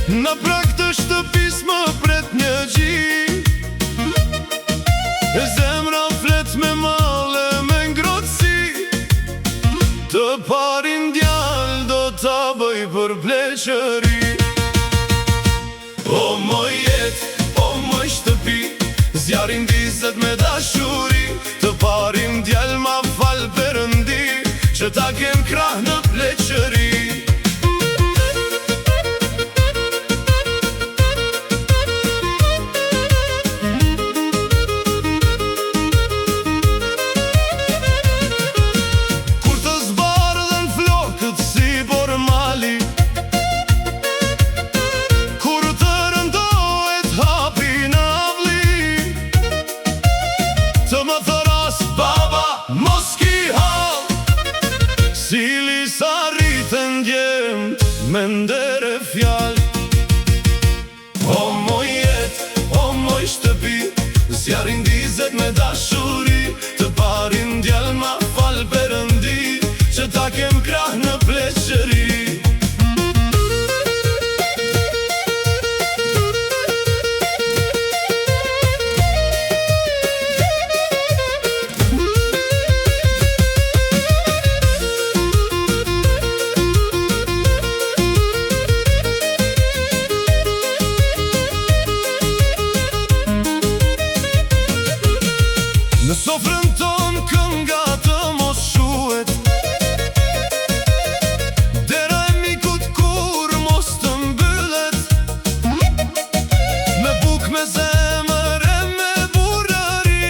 Në prag të shtëpis më pret një gji, zemra flet me male me ngrotësi. Të parin djal do t'a bëj për pleqëri. O moj jet, o moj shtëpi, zjarin dizet me dashuri. Të parin djal ma fal Perëndi, që ta kem krah në pleqëri. Cili sa rritën djemt me ndere fjall. O moj jet, o moj shtëpi, zjarin dizet me dashuri. Të parin djal ma fal Perëndi, që ta kem krah në pleqëri. Në sofrën ton kënga të mos shuhet, dera e mikut kur mos të mbyllet. Me buk, me zemër e me burrëri,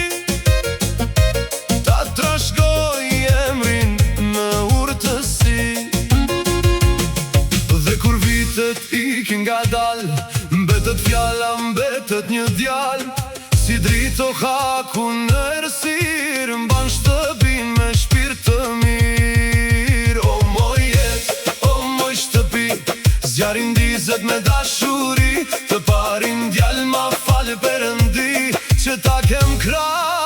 ta trashëgoj emrin në urtësi. Dhe kur vitet ikin ngadal, mbetet fjala, mbetet një djal. Si drito haku në errësirë, mban shtëpin me shpirt të mirë. O moj jet, o moj shtëpi, zjarin dizet me dashuri. Të parin djal ma fal Perëndi, që ta kem krah